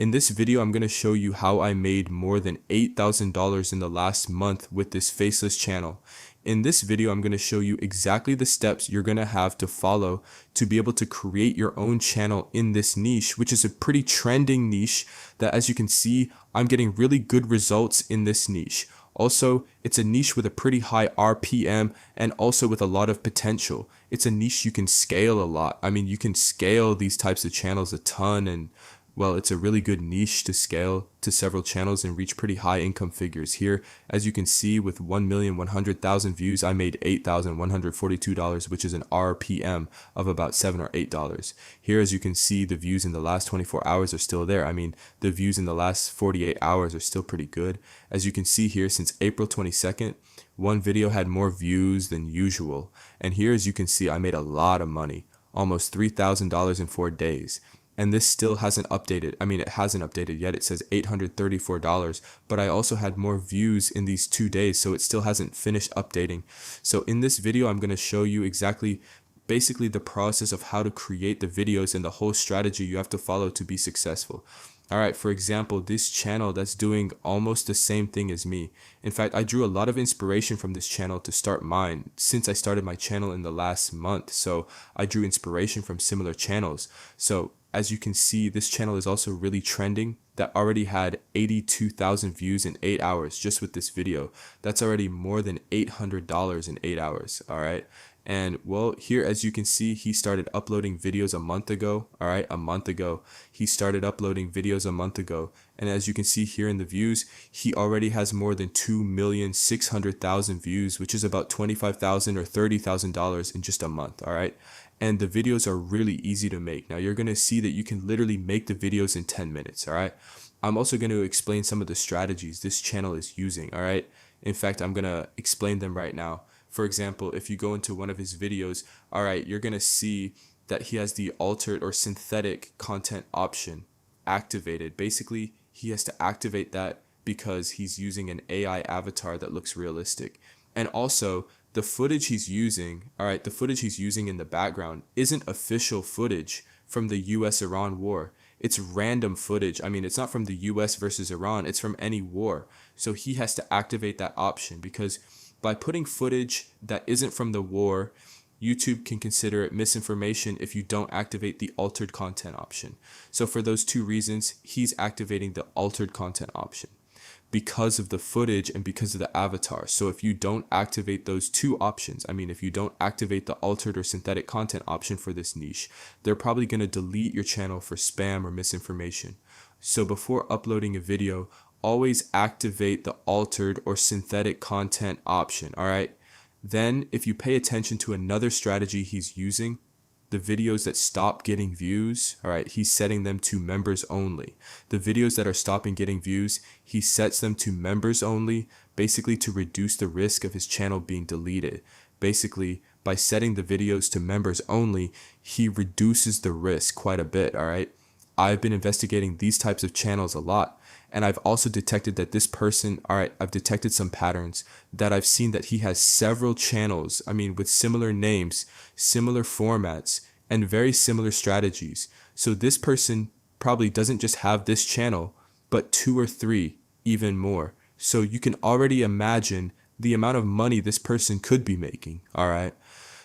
In this video, I'm going to show you how I made more than $8,000 in the last month with this Faceless channel. In this video, I'm going to show you exactly the steps you're going to have to follow to be able to create your own channel in this niche, which is a pretty trending niche that, as you can see, I'm getting really good results in this niche. Also, it's a niche with a pretty high RPM and also with a lot of potential. It's a niche you can scale a lot. I mean, you can scale these types of channels a ton, and well, it's a really good niche to scale to several channels and reach pretty high income figures. Here, as you can see, with 1,100,000 views, I made $8,142, which is an RPM of about $7 or $8. Here, as you can see, the views in the last 24 hours are still there. I mean, the views in the last 48 hours are still pretty good. As you can see here, since April 22nd, one video had more views than usual. And here, as you can see, I made a lot of money, almost $3,000 in 4 days. And this still hasn't updated. I mean, it hasn't updated yet. It says $834, but I also had more views in these 2 days, so it still hasn't finished updating. So in this video, I'm going to show you basically the process of how to create the videos and the whole strategy you have to follow to be successful. All right, for example, this channel that's doing almost the same thing as me. In fact, I drew a lot of inspiration from this channel to start mine since I started my channel in the last month. So I drew inspiration from similar channels. So as you can see, this channel is also really trending. That already had 82,000 views in 8 hours just with this video. That's already more than $800 in 8 hours. All right. And well, here, as you can see, he started uploading videos a month ago. All right, a month ago. He started uploading videos a month ago. And as you can see here in the views, he already has more than 2,600,000 views, which is about $25,000 or $30,000 in just a month. All right. And the videos are really easy to make. Now you're going to see that you can literally make the videos in 10 minutes. All right. I'm also going to explain some of the strategies this channel is using. All right. In fact, I'm going to explain them right now. For example, if you go into one of his videos, all right, you're going to see that he has the altered or synthetic content option activated. Basically, he has to activate that because he's using an AI avatar that looks realistic. And also, the footage he's using, all right, the footage he's using in the background isn't official footage from the US-Iran war. It's random footage. I mean, it's not from the US versus Iran. It's from any war. So he has to activate that option because by putting footage that isn't from the war, YouTube can consider it misinformation if you don't activate the altered content option. So for those two reasons, he's activating the altered content option because of the footage and because of the avatar. So if you don't activate those two options, I mean, if you don't activate the altered or synthetic content option for this niche, they're probably going to delete your channel for spam or misinformation. So before uploading a video, always activate the altered or synthetic content option. All right. Then if you pay attention to another strategy he's using, the videos that stop getting views, all right, he's setting them to members only. The videos that are stopping getting views, he sets them to members only, basically to reduce the risk of his channel being deleted. Basically, by setting the videos to members only, he reduces the risk quite a bit, all right? I've been investigating these types of channels a lot, and I've also detected that this person, all right, I've detected some patterns that I've seen that he has several channels, I mean, with similar names, similar formats, and very similar strategies. So this person probably doesn't just have this channel, but 2 or 3, even more. So you can already imagine the amount of money this person could be making, all right?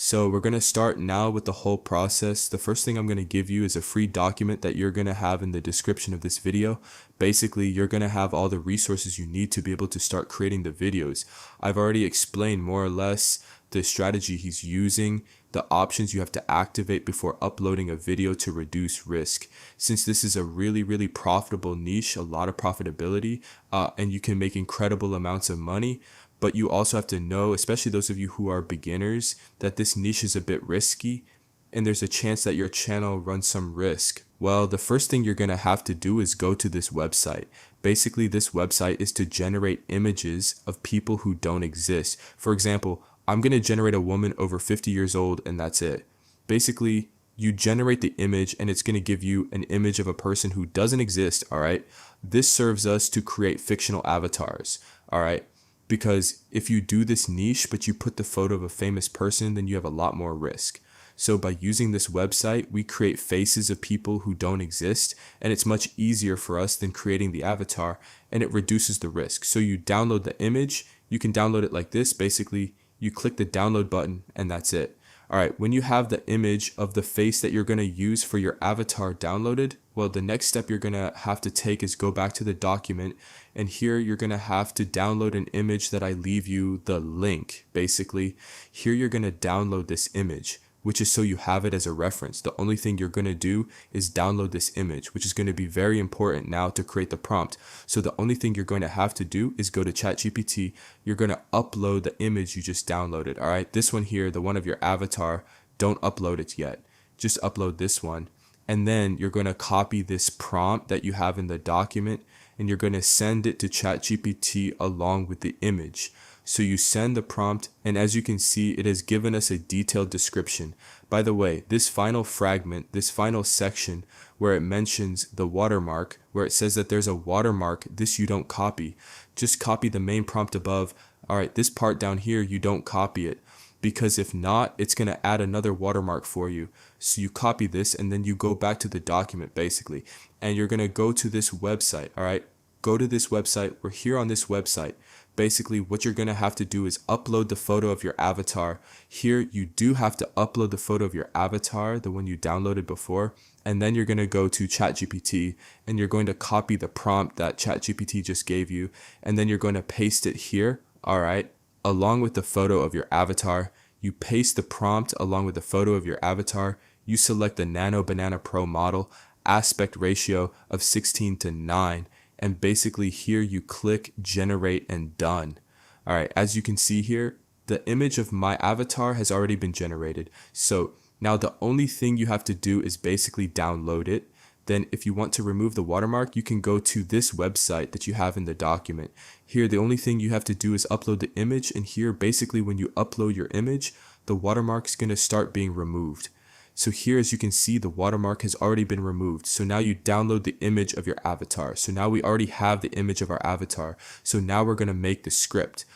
So we're going to start now with the whole process. The first thing I'm going to give you is a free document that you're going to have in the description of this video. Basically, you're going to have all the resources you need to be able to start creating the videos. I've already explained more or less the strategy he's using, the options you have to activate before uploading a video to reduce risk. Since this is a really, really profitable niche, a lot of profitability, and you can make incredible amounts of money. But you also have to know, especially those of you who are beginners, that this niche is a bit risky and there's a chance that your channel runs some risk. Well, the first thing you're going to have to do is go to this website. Basically, this website is to generate images of people who don't exist. For example, I'm going to generate a woman over 50 years old and that's it. Basically, you generate the image and it's going to give you an image of a person who doesn't exist, all right? This serves us to create fictional avatars, all right? Because if you do this niche, but you put the photo of a famous person, then you have a lot more risk. So by using this website, we create faces of people who don't exist, and it's much easier for us than creating the avatar, and it reduces the risk. So you download the image, you can download it like this. Basically, you click the download button and that's it. All right, when you have the image of the face that you're going to use for your avatar downloaded, well, the next step you're going to have to take is go back to the document, and here you're going to have to download an image that I leave you the link. Basically, here you're going to download this image, which is so you have it as a reference. The only thing you're going to do is download this image, which is going to be very important now to create the prompt. So the only thing you're going to have to do is go to ChatGPT. You're going to upload the image you just downloaded. All right, this one here, the one of your avatar, don't upload it yet. Just upload this one. And then you're going to copy this prompt that you have in the document, and you're going to send it to ChatGPT along with the image. So you send the prompt, and as you can see, it has given us a detailed description. By the way, this final fragment, this final section where it mentions the watermark, where it says that there's a watermark, this you don't copy. Just copy the main prompt above. All right, this part down here, you don't copy it, because if not, it's going to add another watermark for you. So you copy this, and then you go back to the document basically, and you're going to go to this website. All right, go to this website. We're here on this website. Basically, what you're going to have to do is upload the photo of your avatar. Here, you do have to upload the photo of your avatar, the one you downloaded before, and then you're going to go to ChatGPT, and you're going to copy the prompt that ChatGPT just gave you, and then you're going to paste it here, all right, along with the photo of your avatar. You paste the prompt along with the photo of your avatar. You select the Nano Banana Pro model, aspect ratio of 16:9. And basically here you click generate and done. All right, as you can see here, the image of my avatar has already been generated. So now the only thing you have to do is basically download it. Then if you want to remove the watermark, you can go to this website that you have in the document. Here, the only thing you have to do is upload the image, and here basically when you upload your image, the watermark is going to start being removed. So here, as you can see, the watermark has already been removed. So now you download the image of your avatar. So now we already have the image of our avatar. So now we're going to make the script.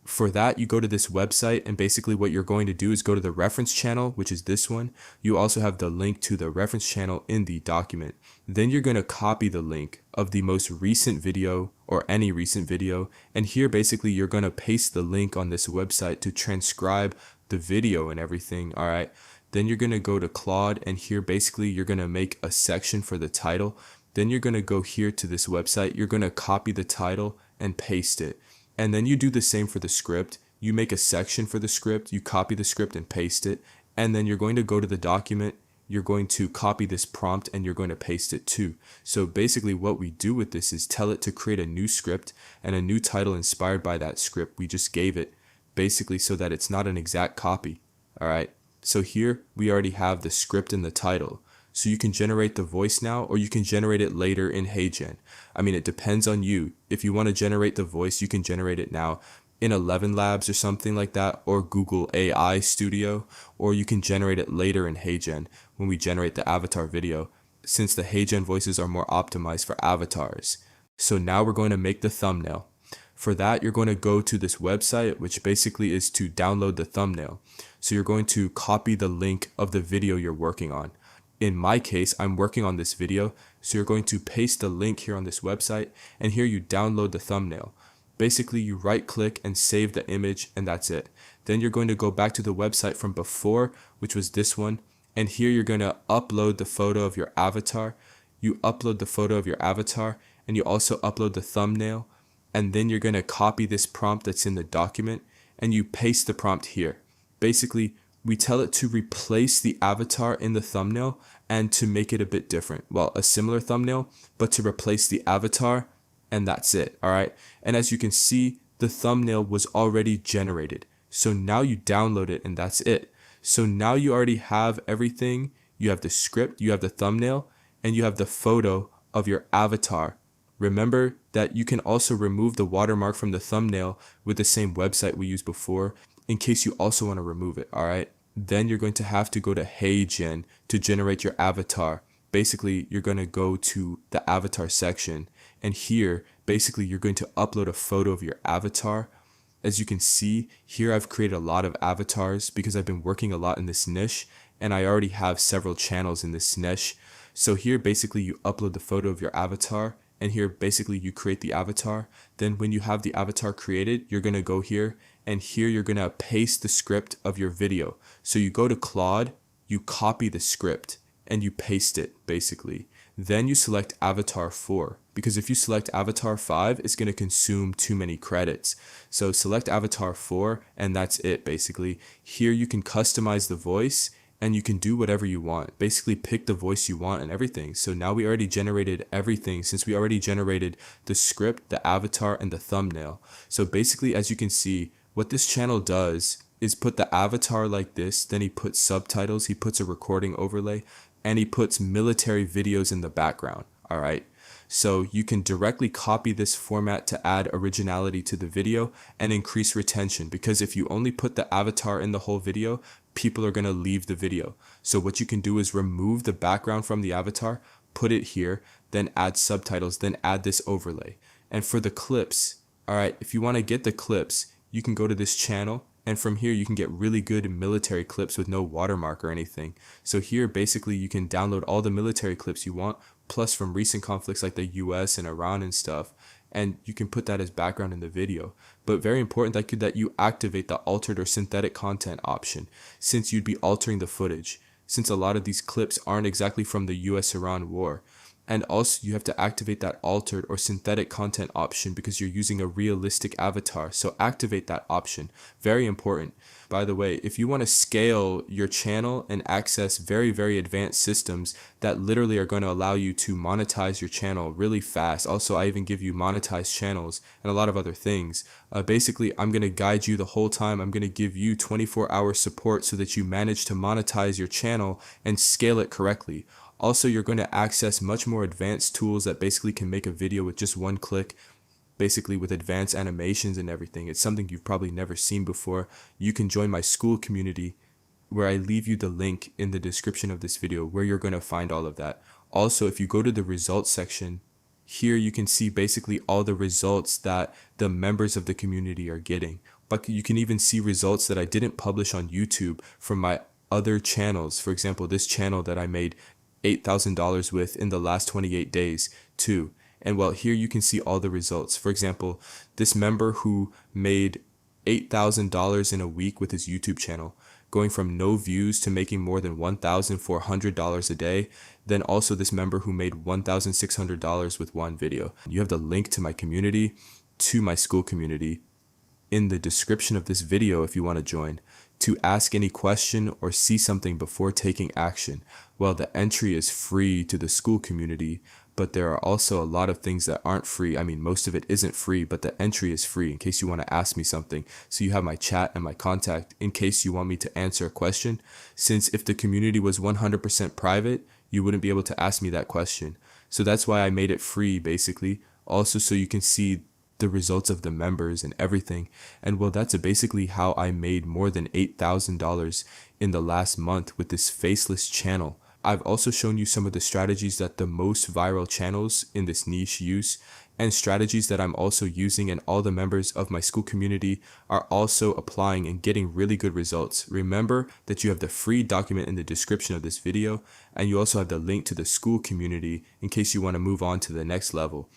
For that, you go to this website, and basically what you're going to do is go to the reference channel, which is this one. You also have the link to the reference channel in the document. Then you're going to copy the link of the most recent video or any recent video. And here, basically, you're going to paste the link on this website to transcribe the video and everything. All right. Then you're going to go to Claude, and here basically you're going to make a section for the title. Then you're going to go here to this website. You're going to copy the title and paste it. And then you do the same for the script. You make a section for the script, you copy the script and paste it. And then you're going to go to the document. You're going to copy this prompt and you're going to paste it too. So basically what we do with this is tell it to create a new script and a new title inspired by that script we just gave it, basically so that it's not an exact copy. All right. So here we already have the script and the title. So you can generate the voice now, or you can generate it later in HeyGen. I mean, it depends on you. If you want to generate the voice, you can generate it now in 11 Labs or something like that, or Google AI Studio, or you can generate it later in HeyGen when we generate the avatar video, since the HeyGen voices are more optimized for avatars. So now we're going to make the thumbnail. For that, you're going to go to this website, which basically is to download the thumbnail. So you're going to copy the link of the video you're working on. In my case, I'm working on this video, so you're going to paste the link here on this website, and here you download the thumbnail. Basically, you right click and save the image, and that's it. Then you're going to go back to the website from before, which was this one, and here you're going to upload the photo of your avatar. You upload the photo of your avatar, and you also upload the thumbnail, and then you're going to copy this prompt that's in the document, and you paste the prompt here. Basically, we tell it to replace the avatar in the thumbnail and to make it a bit different. Well, a similar thumbnail, but to replace the avatar, and that's it, all right? And as you can see, the thumbnail was already generated. So now you download it, and that's it. So now you already have everything. You have the script, you have the thumbnail, and you have the photo of your avatar. Remember that you can also remove the watermark from the thumbnail with the same website we used before, in case you also want to remove it, all right? Then you're going to have to go to HeyGen to generate your avatar. Basically, you're going to go to the avatar section, and here, basically, you're going to upload a photo of your avatar. As you can see, here I've created a lot of avatars because I've been working a lot in this niche, and I already have several channels in this niche. So here basically you upload the photo of your avatar, and here basically you create the avatar. Then when you have the avatar created, you're going to go here, and here you're going to paste the script of your video. So you go to Claude, you copy the script, and you paste it basically. Then you select avatar 4, because if you select avatar 5, it's going to consume too many credits. So select avatar 4, and that's it basically. Here you can customize the voice, and you can do whatever you want. Basically pick the voice you want and everything. So now we already generated everything, since we already generated the script, the avatar, and the thumbnail. So basically, as you can see, what this channel does is put the avatar like this, then he puts subtitles, he puts a recording overlay, and he puts military videos in the background. All right. So you can directly copy this format to add originality to the video and increase retention, because if you only put the avatar in the whole video, people are going to leave the video. So what you can do is remove the background from the avatar, put it here, then add subtitles, then add this overlay. And for the clips, all right, if you want to get the clips, you can go to this channel, and from here you can get really good military clips with no watermark or anything. So here basically you can download all the military clips you want, plus from recent conflicts like the US and Iran and stuff, and you can put that as background in the video. But very important that you activate the altered or synthetic content option, since you'd be altering the footage, since a lot of these clips aren't exactly from the US-Iran war. And also you have to activate that altered or synthetic content option because you're using a realistic avatar. So activate that option. Very important. By the way, if you want to scale your channel and access very, very advanced systems that literally are going to allow you to monetize your channel really fast. Also, I even give you monetized channels and a lot of other things. Basically, I'm going to guide you the whole time. I'm going to give you 24-hour support so that you manage to monetize your channel and scale it correctly. Also, you're going to access much more advanced tools that basically can make a video with just one click, basically with advanced animations and everything. It's something you've probably never seen before. You can join my school community, where I leave you the link in the description of this video where you're going to find all of that. Also, if you go to the results section, here you can see basically all the results that the members of the community are getting. But you can even see results that I didn't publish on YouTube from my other channels. For example, this channel that I made $8,000 with in the last 28 days too. And well, here you can see all the results. For example, this member who made $8,000 in a week with his YouTube channel, going from no views to making more than $1,400 a day. Then also this member who made $1,600 with one video. You have the link to my community, to my school community, in the description of this video if you want to join, to ask any question or see something before taking action. Well, the entry is free to the school community, but there are also a lot of things that aren't free. I mean, most of it isn't free, but the entry is free in case you want to ask me something. So you have my chat and my contact in case you want me to answer a question. Since if the community was 100% private, you wouldn't be able to ask me that question. So that's why I made it free, basically. Also, so you can see the results of the members and everything. And well, that's basically how I made more than $8,000 in the last month with this Faceless channel. I've also shown you some of the strategies that the most viral channels in this niche use, and strategies that I'm also using, and all the members of my school community are also applying and getting really good results. Remember that you have the free document in the description of this video, and you also have the link to the school community in case you want to move on to the next level.